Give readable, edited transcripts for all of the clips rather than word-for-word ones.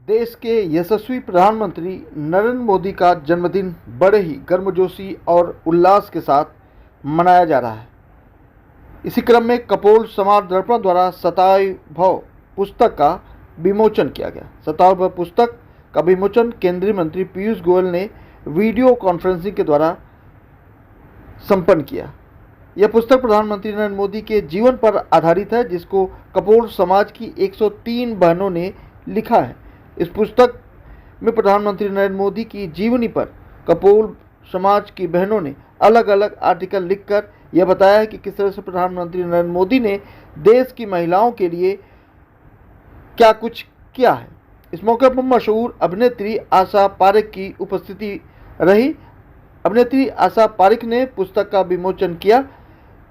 देश के यशस्वी प्रधानमंत्री नरेंद्र मोदी का जन्मदिन बड़े ही गर्मजोशी और उल्लास के साथ मनाया जा रहा है। इसी क्रम में कपोल समाज दर्पण द्वारा शतायुभव पुस्तक का विमोचन किया गया। शतायुभव पुस्तक का विमोचन केंद्रीय मंत्री पीयूष गोयल ने वीडियो कॉन्फ्रेंसिंग के द्वारा संपन्न किया। यह पुस्तक प्रधानमंत्री नरेंद्र मोदी के जीवन पर आधारित है, जिसको कपोल समाज की 103 बहनों ने लिखा है। इस पुस्तक में प्रधानमंत्री नरेंद्र मोदी की जीवनी पर कपोल समाज की बहनों ने अलग अलग आर्टिकल लिखकर यह बताया है कि किस तरह से प्रधानमंत्री नरेंद्र मोदी ने देश की महिलाओं के लिए क्या कुछ किया है। इस मौके पर मशहूर अभिनेत्री आशा पारेख की उपस्थिति रही। अभिनेत्री आशा पारेख ने पुस्तक का विमोचन किया।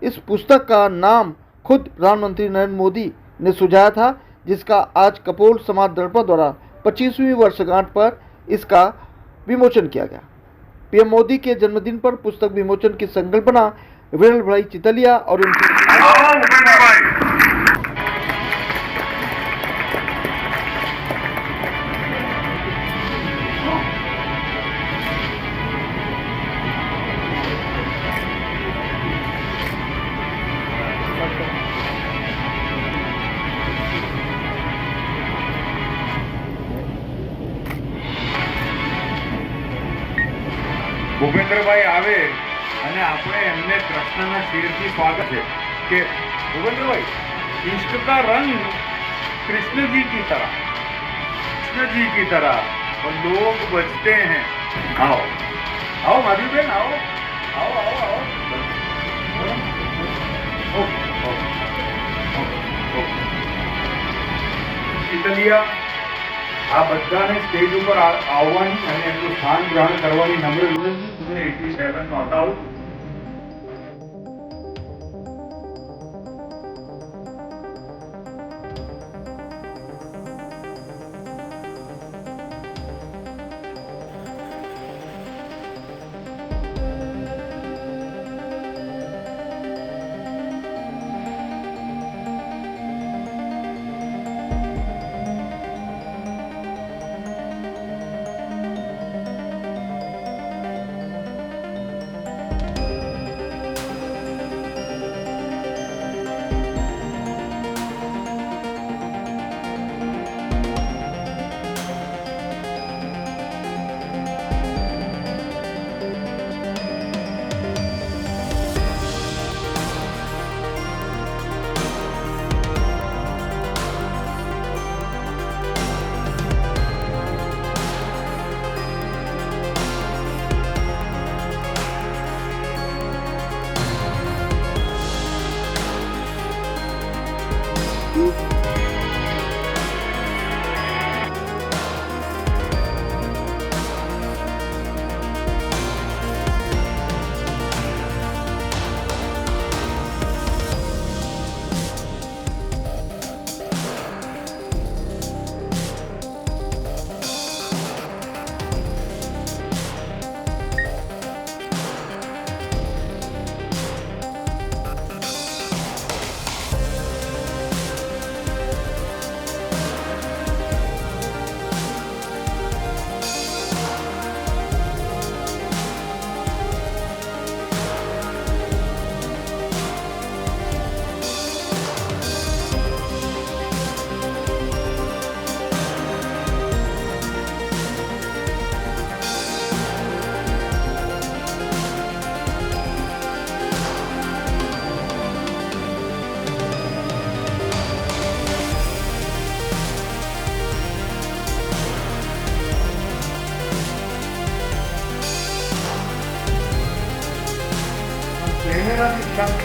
इस पुस्तक का नाम खुद प्रधानमंत्री नरेंद्र मोदी ने सुझाया था, जिसका आज कपोल समाज दर्पण द्वारा 25वीं वर्षगांठ पर इसका विमोचन किया गया। पीएम मोदी के जन्मदिन पर पुस्तक विमोचन की संकल्पना वीरेंद्र भाई चितलिया और उनकी ભૂપેન્દ્રભાઈ આવે અને આપણે એમને કૃષ્ણના શેરથી સ્વાગત છે કે ભૂપેન્દ્રભાઈ, इश्क का रंग कृष्ण जी की तरह और लोग बचते हैं। आओ आओ माधवी बहन, आओ आओ आओ आओ। ઇટલિયા આ બધાને સ્ટેજ ઉપર આવવાની અને એમનું સ્થાન ગ્રહણ કરવાની નમ્ર વિનંતી। 87 નોટ આઉટ।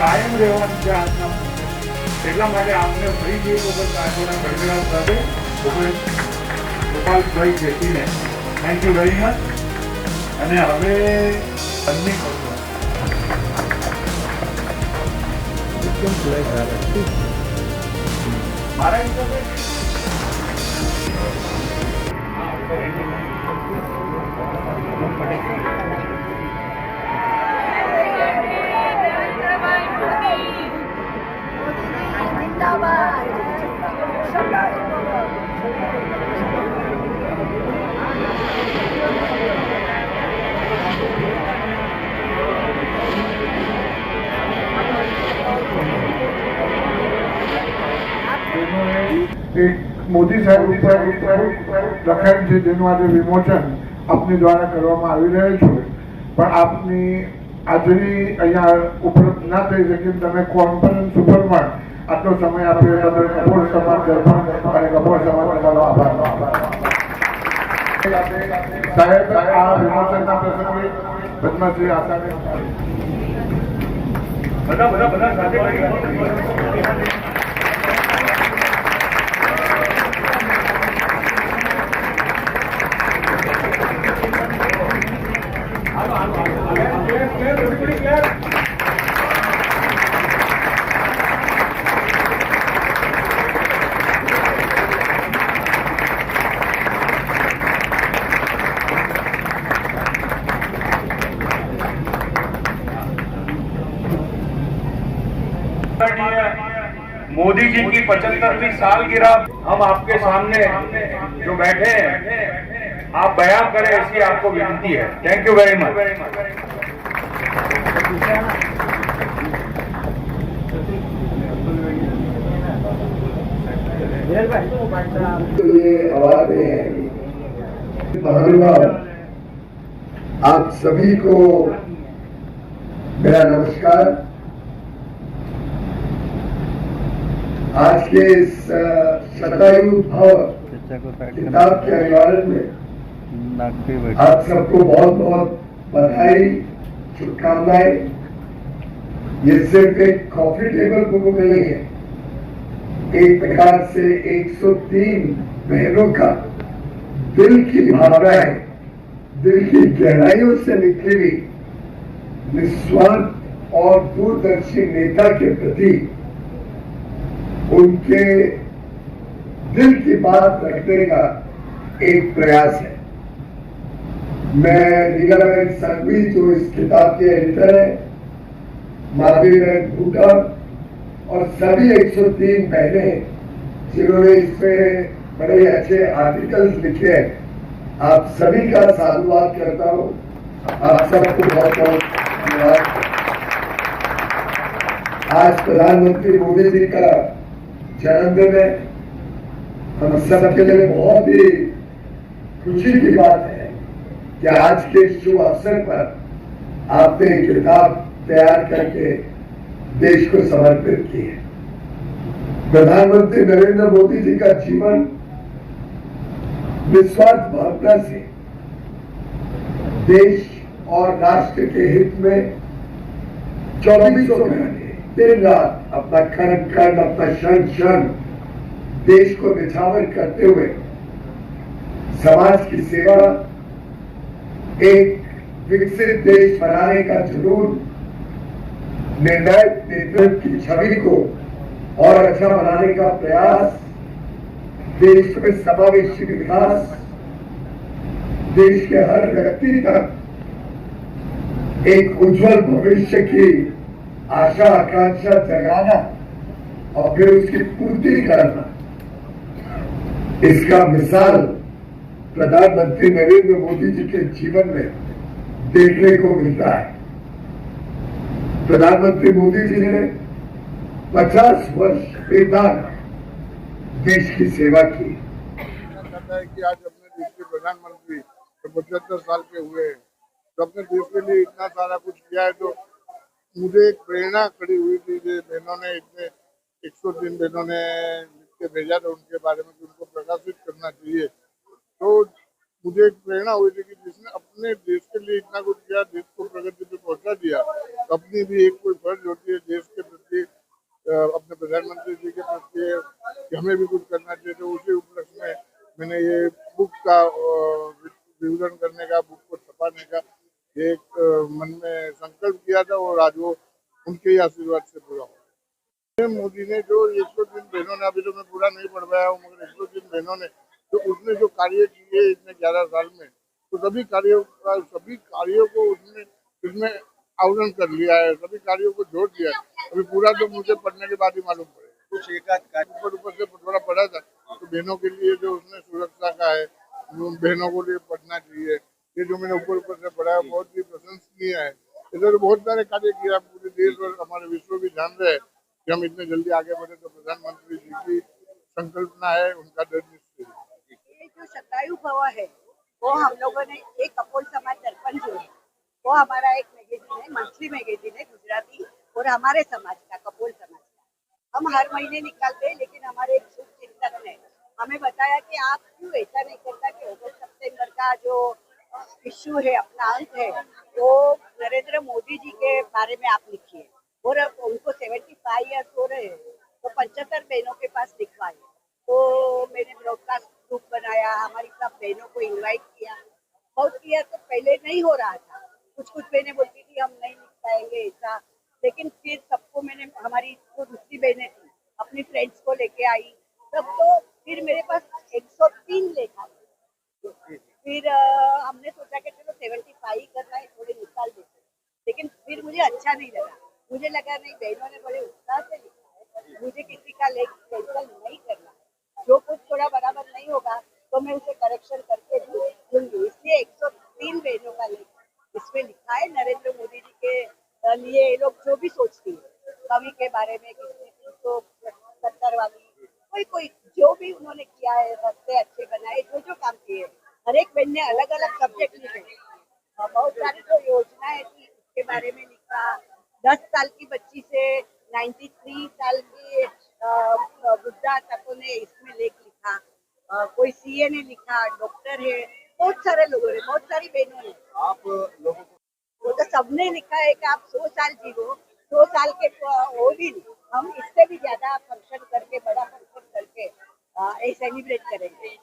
કાયમ રહેવાનું છે આજના એટલા માટે આપને ફરીથી એક વખત આપણા ધન્યવાદ સાથે ગોપાલભાઈ જેઠીને થેન્ક યુ વેરી મચ। અને હવે અન્ય મારા હિસાબે એક મોદી સાહેબ ઉપર લખાણ છે જેનું આજે વિમોચન આપની દ્વારા કરવામાં આવી રહ્યું છે, પણ આપની હાજરી અહીંયા ઉપલબ્ધ ના થઈ શકે, તમે કોન્ફરન્સ ઉપર પણ આટલો સમય આપ્યો બદલ કપોળ સમાજ દર્પણ અને કપોળ સમાજ તમારો આભાર. સાહેબ આ વિમોચનના પ્રસંગે પદ્મશ્રી આસાને બધા સાથે मोदी जी की 75वीं सालगिरह हम आपके सामने जो बैठे हैं आप बयां करें, ऐसी आपको विनती है. Thank you very much. ये आवाज़ें आप सभी को मेरा नमस्कार. आज के इस शतायु भव किताब के अनिवार्य में आप सबको बहुत बहुत बधाई, शुभकामनाएं. ये सिर्फ एक कॉफी टेबल बुक नहीं है, एक प्रकार से 103 बहनों का दिल की भावनाएं, दिल की गहराइयों से निकली हुई निस्वार्थ और दूरदर्शी नेता के प्रति उनके दिल की बात रखने का एक प्रयास है. मैं लीलाबेन संघवी जो इस किताब के एडिटर है, माधवीबेन भूटा और सभी 103 बहनें जिन्होंने इसमें बड़े अच्छे आर्टिकल्स लिखे हैं, आप सभी का साधुवाद करता हूँ. आप सबको बहुत बहुत धन्यवाद. आज प्रधानमंत्री मोदी जी का जन्मदिन है. हम सबके लिए बहुत ही खुशी की बात है कि आज के शुभ अवसर पर आपने किताब तैयार करके देश को समर्पित की है. प्रधानमंत्री नरेंद्र मोदी जी का जीवन निस्वार्थ भावना से देश और राष्ट्र के हित में 24 घंटे दिन रात अपना कण कण, अपना क्षण क्षण देश को निछावर करते हुए समाज की सेवा, एक विकसित देश बनाने का जुनून, निर्णायक नेतृत्व की छवि को और अच्छा बनाने का प्रयास, देश में समावेशी विकास, देश के हर व्यक्ति तक एक उज्जवल भविष्य की आशा आकांक्षा जगाना और फिर उसकी पूर्ति करना, इसका मिसाल प्रधानमंत्री नरेंद्र मोदी जी के जीवन में देखने को मिलता है. प्रधानमंत्री मोदी जी ने 50 वर्ष बेदाग देश की सेवा की. कि आज अपने देश के प्रधानमंत्री 75 साल के हुए हैं, तो अपने देश के लिए इतना सारा कुछ किया है, तो मुझे एक प्रेरणा खड़ी हुई थी कि बहनों ने इतने 103 बहनों ने लिख के भेजा था उनके बारे में कि उनको प्रकाशित करना चाहिए. तो मुझे एक प्रेरणा हुई थी कि जिसने अपने देश के लिए इतना कुछ किया, देश को प्रगति पे पहुंचा दिया, तो अपनी भी एक कोई फर्ज होती है देश के प्रति, अपने प्रधानमंत्री जी के प्रति कि हमें भी कुछ करना चाहिए. तो उसी उपलक्ष्य में मैंने ये बुक का विवरण करने का, बुक को छपाने का एक मन में संकल्प किया था, और आज वो उनके ही आशीर्वाद से पूरा हुआ. मोदी ने जो 103 बहनों ने, अभी तो मैं पूरा नहीं पढ़ पाया हूँ, मगर 103 बहनों ने तो उसने जो कार्य किए इतने 11 साल में, तो सभी कार्यों को उसने इसमें आवरण कर लिया है, सभी कार्यों को जोड़ दिया है. अभी पूरा तो मुझे पढ़ने के बाद ही मालूम पड़ेगा. कुछ एकाध कार्य ऊपर से थोड़ा पढ़ा था, तो बहनों के लिए जो उसने सुरक्षा का है, वो बहनों को लिए पढ़ना चाहिए। ये जो मैंने ऊपर से पढ़ा है बहुत ही प्रशंसनीय है। इधर बहुत सारे कार्य किया, पूरे देश और हमारे विश्व भी जान रहे हैं कि हम इतने जल्दी आगे बढ़े, तो प्रधानमंत्री जी की संकल्पना है, उनका दृढ़ निश्चय है। ये जो शतायु भव है वो हम लोगों ने एक कपोल समाज दर्पण जो है वो हमारा एक मैगजीन है, मंथली मैगजीन है गुजराती, और हमारे समाज का, कपोल समाज का हम हर महीने निकालते हैं। लेकिन हमारे एक शुभ चिंतक ने हमें बताया कि आप क्यों ऐसा नहीं करता कि अगस्त सितंबर का जो इश्यू है, अपना अंक है, वो नरेंद्र मोदी जी के बारे में आप लिखिए। और अब उनको 75 ईयर्स हो रहे हैं, तो 75 बहनों के पास लिखवाए। तो मैंने ब्रॉडकास्ट ग्रुप बनाया, हमारी सब बहनों को इनवाइट किया। बहुत किया तो पहले नहीं हो रहा था, कुछ बहनें बोलती थी हम नहीं लिख पाएंगे ऐसा। लेकिन फिर सबको मैंने, हमारी जो दूसरी बहनें थी अपनी फ्रेंड्स को लेके आई, तब तो फिर मेरे पास 103 लेख आए। फिर हमने सोचा कि चलो 75 करना है, थोड़े निकाल देते। लेकिन फिर मुझे अच्छा नहीं लगा, मुझे लगा नहीं, बहनों ने बड़े उत्साह से लिखा है, मुझे किसी का लेख कैंसिल नहीं करना है। जो कुछ थोड़ा बराबर नहीं होगा तो मैं उसे करेक्शन करके दूंगी। इसलिए 103 बहनों का लेख इसमें लिखा है। नरेंद्र मोदी जी के लिए ये लोग जो भी सोचती है, कवि के बारे में, किसी 370 वाली, कोई जो भी उन्होंने किया है, रास्ते अच्छे बनाए, जो काम किए, हर एक बहन ने अलग अलग सब्जेक्ट लिखे। बहुत सारी जो योजनाएं थी उसके बारे में लिखा। 10 साल की बच्ची से 93 साल की वृद्धा तकों ने इसमें लेख लिखा। कोई सीए ने लिखा, डॉक्टर है, बहुत सारे लोगों ने, बहुत सारी बहनों ने, आप लोगों को वो तो सबने लिखा है कि आप 100 साल जीवो। 100 साल के वो भी हम इससे भी ज्यादा फंक्शन करके, बड़ा फंक्शन करके सेलिब्रेट करेंगे।